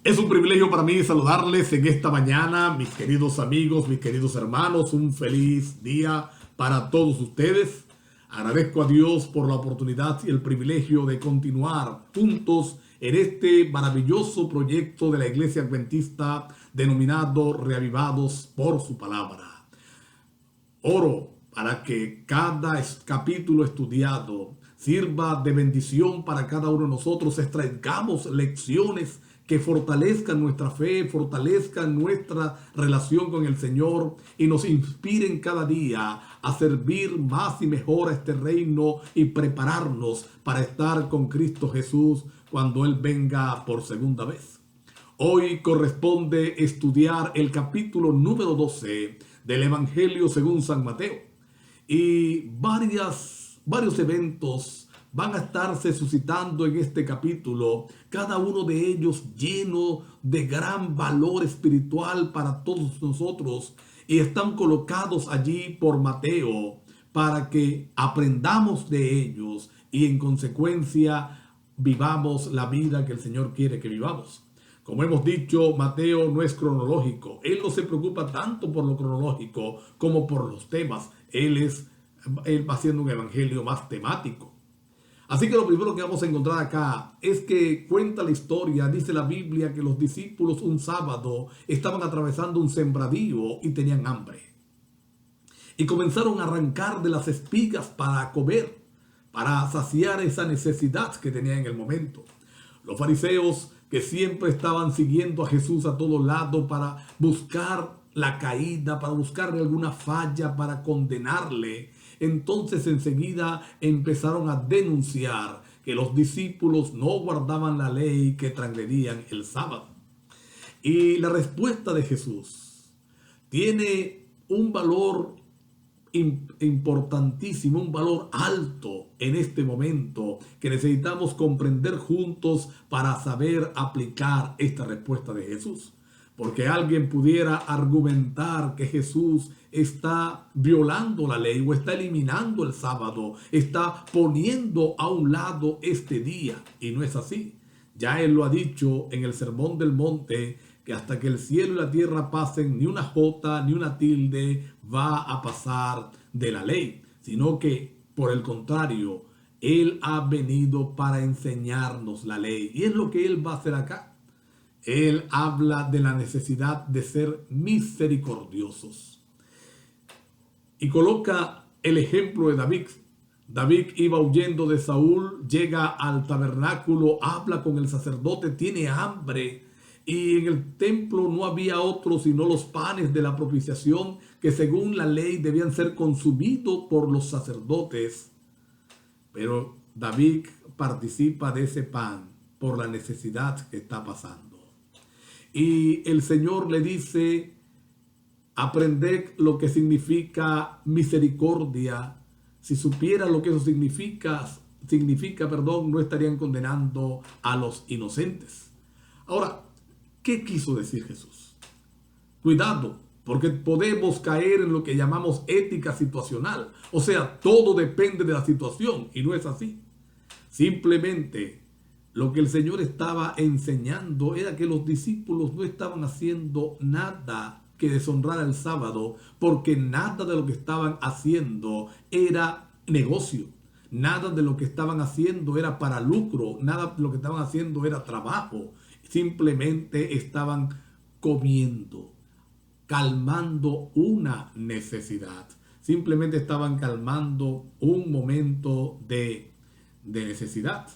Es un privilegio para mí saludarles en esta mañana, mis queridos amigos, mis queridos hermanos. Un feliz día para todos ustedes. Agradezco a Dios por la oportunidad y el privilegio de continuar juntos en este maravilloso proyecto de la Iglesia Adventista denominado Reavivados por su Palabra. Oro para que cada capítulo estudiado sirva de bendición para cada uno de nosotros, extraigamos lecciones que fortalezcan nuestra fe, fortalezcan nuestra relación con el Señor y nos inspiren cada día a servir más y mejor a este reino y prepararnos para estar con Cristo Jesús cuando Él venga por segunda vez. Hoy corresponde estudiar el capítulo número 12 del Evangelio según San Mateo. Y varios eventos van a estarse suscitando en este capítulo, cada uno de ellos lleno de gran valor espiritual para todos nosotros, y están colocados allí por Mateo para que aprendamos de ellos y en consecuencia vivamos la vida que el Señor quiere que vivamos. Como hemos dicho, Mateo no es cronológico. Él no se preocupa tanto por lo cronológico como por los temas. Él va haciendo un evangelio más temático. Así que lo primero que vamos a encontrar acá es que cuenta la historia, dice la Biblia, que los discípulos un sábado estaban atravesando un sembradío y tenían hambre. Y comenzaron a arrancar de las espigas para comer, para saciar esa necesidad que tenían en el momento. Los fariseos, que siempre estaban siguiendo a Jesús a todos lados para buscar la caída, para buscarle alguna falla, para condenarle, entonces enseguida empezaron a denunciar que los discípulos no guardaban la ley, que transgredían el sábado. Y la respuesta de Jesús tiene un valor importantísimo, un valor alto en este momento que necesitamos comprender juntos para saber aplicar esta respuesta de Jesús. Porque alguien pudiera argumentar que Jesús está violando la ley o está eliminando el sábado, está poniendo a un lado este día, y no es así. Ya Él lo ha dicho en el Sermón del Monte, que hasta que el cielo y la tierra pasen, ni una jota ni una tilde va a pasar de la ley, sino que por el contrario, Él ha venido para enseñarnos la ley, y es lo que Él va a hacer acá. Él habla de la necesidad de ser misericordiosos y coloca el ejemplo de David. David iba huyendo de Saúl, llega al tabernáculo, habla con el sacerdote, tiene hambre, y en el templo no había otro sino los panes de la propiciación, que según la ley debían ser consumidos por los sacerdotes. Pero David participa de ese pan por la necesidad que está pasando. Y el Señor le dice: aprended lo que significa misericordia. Si supiera lo que eso significa, no estarían condenando a los inocentes. Ahora, ¿qué quiso decir Jesús? Cuidado, porque podemos caer en lo que llamamos ética situacional. O sea, todo depende de la situación, y no es así. Simplemente lo que el Señor estaba enseñando era que los discípulos no estaban haciendo nada que deshonrara el sábado, porque nada de lo que estaban haciendo era negocio, nada de lo que estaban haciendo era para lucro, nada de lo que estaban haciendo era trabajo. Simplemente estaban comiendo, calmando una necesidad. Simplemente estaban calmando un momento de necesidad.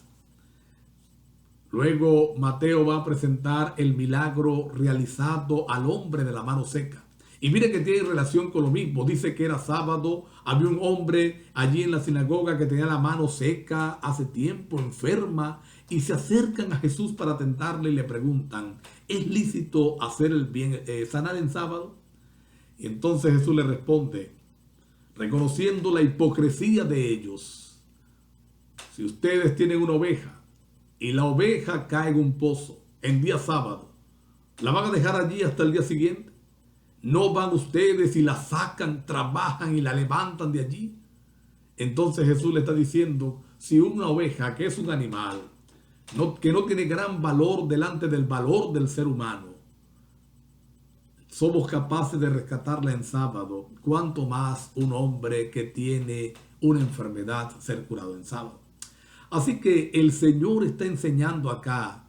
Luego Mateo va a presentar el milagro realizado al hombre de la mano seca. Y mire que tiene relación con lo mismo. Dice que era sábado, había un hombre allí en la sinagoga que tenía la mano seca hace tiempo, enferma, y se acercan a Jesús para tentarle y le preguntan: ¿es lícito hacer el bien, sanar en sábado? Y entonces Jesús le responde, reconociendo la hipocresía de ellos: si ustedes tienen una oveja y la oveja cae en un pozo en día sábado, ¿la van a dejar allí hasta el día siguiente? ¿No van ustedes y la sacan, trabajan y la levantan de allí? Entonces Jesús le está diciendo: si una oveja, que es un animal, que no tiene gran valor delante del valor del ser humano, somos capaces de rescatarla en sábado, cuanto más un hombre que tiene una enfermedad ser curado en sábado. Así que el Señor está enseñando acá,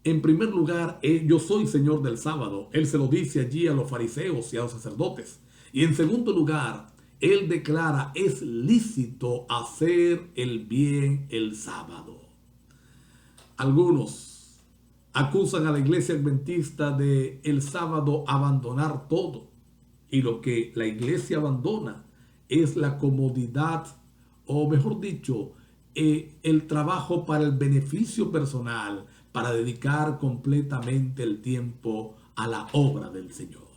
en primer lugar, yo soy Señor del sábado. Él se lo dice allí a los fariseos y a los sacerdotes. Y en segundo lugar, Él declara, es lícito hacer el bien el sábado. Algunos acusan a la iglesia adventista de el sábado abandonar todo. Y lo que la iglesia abandona es la comodidad, o mejor dicho, el trabajo para el beneficio personal, para dedicar completamente el tiempo a la obra del Señor.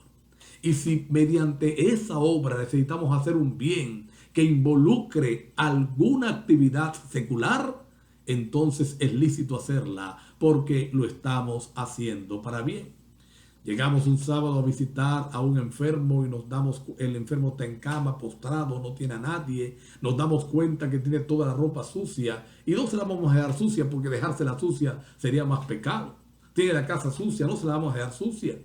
Y si mediante esa obra necesitamos hacer un bien que involucre alguna actividad secular, entonces es lícito hacerla porque lo estamos haciendo para bien. Llegamos un sábado a visitar a un enfermo y el enfermo está en cama, postrado, no tiene a nadie. Nos damos cuenta que tiene toda la ropa sucia y no se la vamos a dejar sucia porque dejársela sucia sería más pecado. Tiene la casa sucia, no se la vamos a dejar sucia.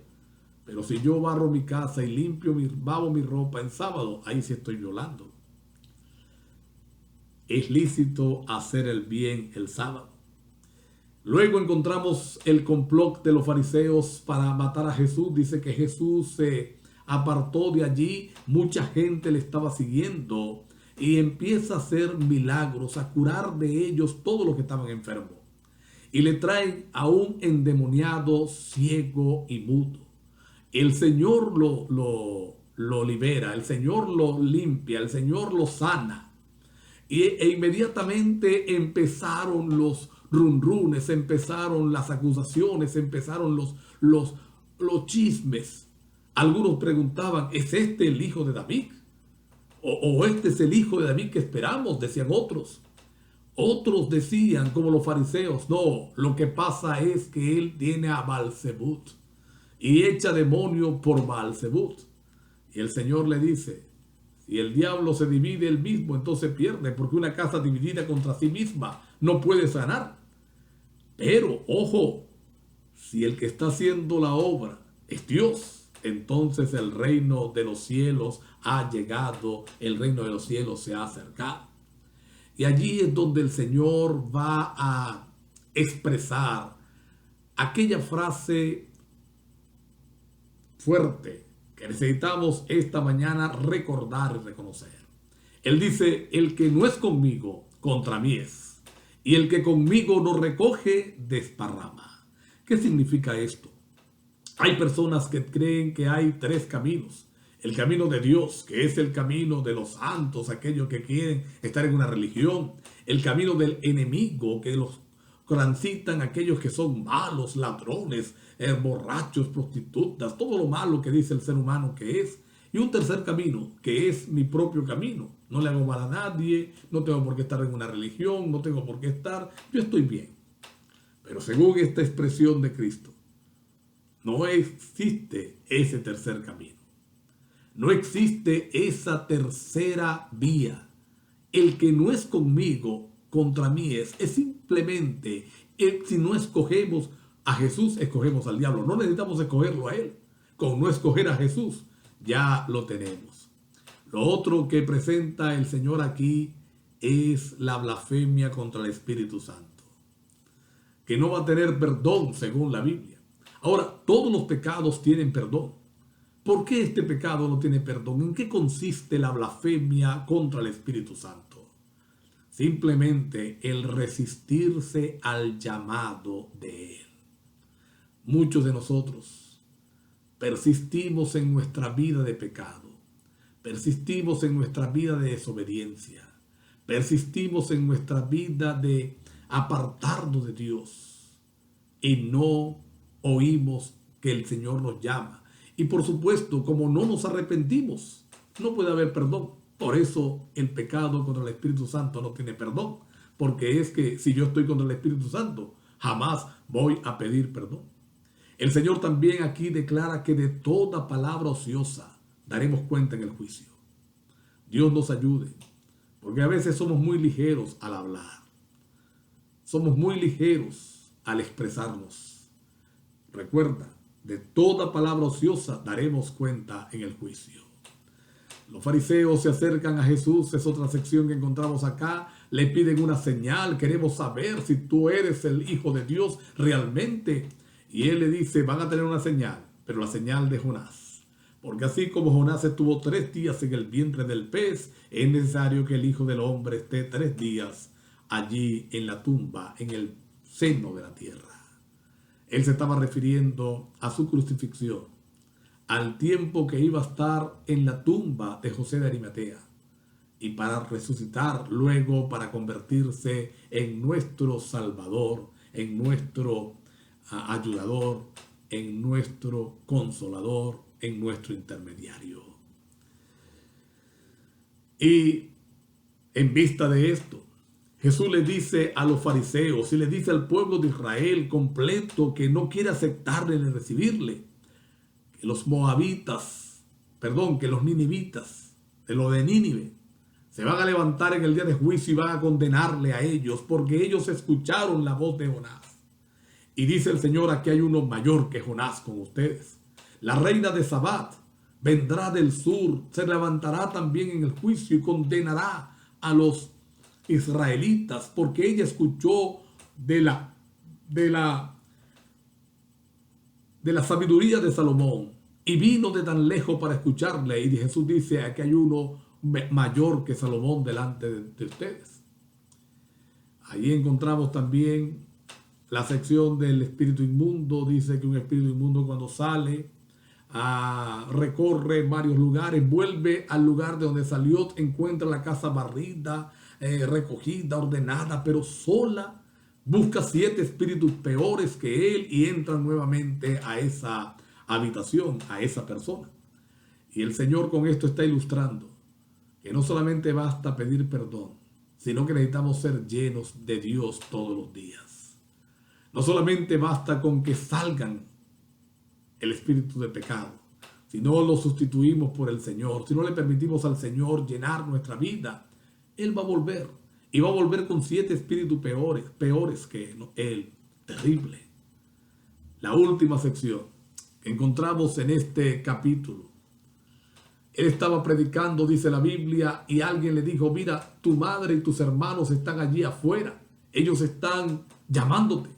Pero si yo barro mi casa y lavo mi ropa en sábado, ahí sí estoy violando. Es lícito hacer el bien el sábado. Luego encontramos el complot de los fariseos para matar a Jesús. Dice que Jesús se apartó de allí, mucha gente le estaba siguiendo y empieza a hacer milagros, a curar de ellos todos los que estaban enfermos. Y le traen a un endemoniado, ciego y mudo. El Señor lo libera, el Señor lo limpia, el Señor lo sana. E inmediatamente empezaron los runrunes, empezaron las acusaciones, empezaron los chismes. Algunos preguntaban, ¿es este el hijo de David? ¿O este es el hijo de David que esperamos? Decían otros. Otros decían, como los fariseos, no, lo que pasa es que él tiene a Baalzebut y echa demonio por Baalzebut. Y el Señor le dice, si el diablo se divide él mismo, entonces pierde, porque una casa dividida contra sí misma no puede sanar. Pero, ojo, si el que está haciendo la obra es Dios, entonces el reino de los cielos ha llegado, el reino de los cielos se ha acercado. Y allí es donde el Señor va a expresar aquella frase fuerte que necesitamos esta mañana recordar y reconocer. Él dice, el que no es conmigo, contra mí es. Y el que conmigo no recoge, desparrama. ¿Qué significa esto? Hay personas que creen que hay tres caminos. El camino de Dios, que es el camino de los santos, aquellos que quieren estar en una religión. El camino del enemigo, que los transitan aquellos que son malos, ladrones, borrachos, prostitutas, todo lo malo que dice el ser humano que es. Y un tercer camino, que es mi propio camino. No le hago mal a nadie, no tengo por qué estar en una religión, no tengo por qué estar, yo estoy bien. Pero según esta expresión de Cristo, no existe ese tercer camino. No existe esa tercera vía. El que no es conmigo, contra mí es. Es simplemente, si no escogemos a Jesús, escogemos al diablo. No necesitamos escogerlo a él. Con no escoger a Jesús, ya lo tenemos. Lo otro que presenta el Señor aquí es la blasfemia contra el Espíritu Santo, que no va a tener perdón según la Biblia. Ahora, todos los pecados tienen perdón. ¿Por qué este pecado no tiene perdón? ¿En qué consiste la blasfemia contra el Espíritu Santo? Simplemente el resistirse al llamado de Él. Muchos de nosotros persistimos en nuestra vida de pecado, persistimos en nuestra vida de desobediencia, persistimos en nuestra vida de apartarnos de Dios y no oímos que el Señor nos llama. Y por supuesto, como no nos arrepentimos, no puede haber perdón. Por eso el pecado contra el Espíritu Santo no tiene perdón. Porque es que si yo estoy contra el Espíritu Santo, jamás voy a pedir perdón. El Señor también aquí declara que de toda palabra ociosa daremos cuenta en el juicio. Dios nos ayude, porque a veces somos muy ligeros al hablar. Somos muy ligeros al expresarnos. Recuerda, de toda palabra ociosa daremos cuenta en el juicio. Los fariseos se acercan a Jesús, es otra sección que encontramos acá, le piden una señal, queremos saber si tú eres el Hijo de Dios realmente. Y él le dice, van a tener una señal, pero la señal de Jonás. Porque así como Jonás estuvo 3 días en el vientre del pez, es necesario que el Hijo del Hombre esté 3 días allí en la tumba, en el seno de la tierra. Él se estaba refiriendo a su crucifixión, al tiempo que iba a estar en la tumba de José de Arimatea y para resucitar luego para convertirse en nuestro Salvador, en nuestro ayudador, en nuestro consolador, en nuestro intermediario. Y en vista de esto, Jesús le dice a los fariseos y le dice al pueblo de Israel completo que no quiere aceptarle ni recibirle, que los ninivitas, de lo de Nínive, se van a levantar en el día de juicio y van a condenarle a ellos porque ellos escucharon la voz de Jonás. Y dice el Señor, aquí hay uno mayor que Jonás con ustedes. La reina de Sabat vendrá del sur, se levantará también en el juicio y condenará a los israelitas porque ella escuchó de la sabiduría de Salomón y vino de tan lejos para escucharle. Y Jesús dice, aquí hay uno mayor que Salomón delante de ustedes. Ahí encontramos también la sección del espíritu inmundo. Dice que un espíritu inmundo cuando sale, recorre varios lugares, vuelve al lugar de donde salió, encuentra la casa barrida, recogida, ordenada, pero sola. Busca 7 espíritus peores que él y entra nuevamente a esa habitación, a esa persona. Y el Señor con esto está ilustrando que no solamente basta pedir perdón, sino que necesitamos ser llenos de Dios todos los días. No solamente basta con que salgan el espíritu de pecado, si no lo sustituimos por el Señor, si no le permitimos al Señor llenar nuestra vida, Él va a volver. Y va a volver con 7 espíritus peores que Él. Terrible. La última sección que encontramos en este capítulo. Él estaba predicando, dice la Biblia, y alguien le dijo, mira, tu madre y tus hermanos están allí afuera. Ellos están llamándote.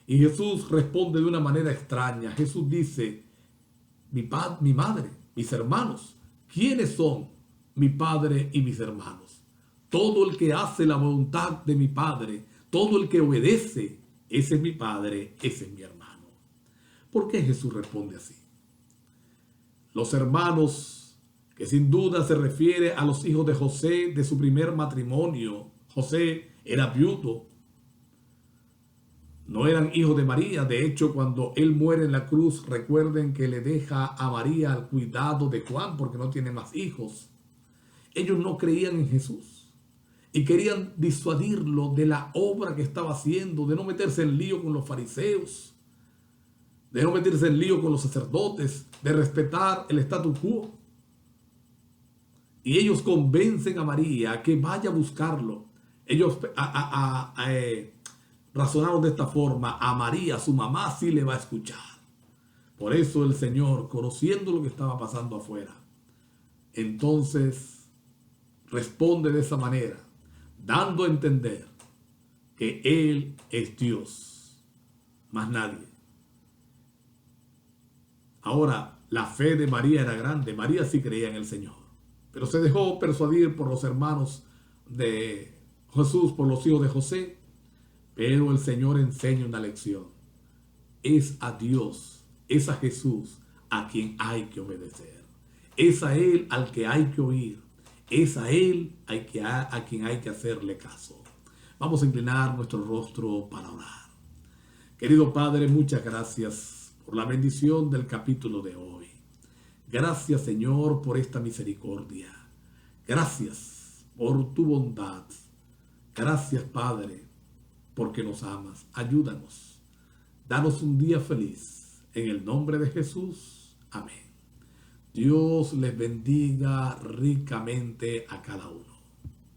Y Jesús responde de una manera extraña. Jesús dice, mi madre, mis hermanos. ¿Quiénes son mi padre y mis hermanos? Todo el que hace la voluntad de mi Padre, todo el que obedece, ese es mi Padre, ese es mi hermano. ¿Por qué Jesús responde así? Los hermanos, que sin duda se refiere a los hijos de José de su primer matrimonio. José era viudo. No eran hijos de María. De hecho, cuando él muere en la cruz, recuerden que le deja a María al cuidado de Juan porque no tiene más hijos. Ellos no creían en Jesús. Y querían disuadirlo de la obra que estaba haciendo, de no meterse en lío con los fariseos, de no meterse en lío con los sacerdotes, de respetar el statu quo. Y ellos convencen a María que vaya a buscarlo. Ellos razonaron de esta forma, a María, su mamá, sí le va a escuchar. Por eso el Señor, conociendo lo que estaba pasando afuera, entonces responde de esa manera, dando a entender que Él es Dios, más nadie. Ahora, la fe de María era grande. María sí creía en el Señor, pero se dejó persuadir por los hermanos de Jesús, por los hijos de José. Pero el Señor enseña una lección. Es a Dios, es a Jesús a quien hay que obedecer. Es a Él al que hay que oír. Es a Él a quien hay que hacerle caso. Vamos a inclinar nuestro rostro para orar. Querido Padre, muchas gracias por la bendición del capítulo de hoy. Gracias, Señor, por esta misericordia. Gracias por tu bondad. Gracias, Padre, porque nos amas. Ayúdanos. Danos un día feliz. En el nombre de Jesús. Amén. Dios les bendiga ricamente a cada uno.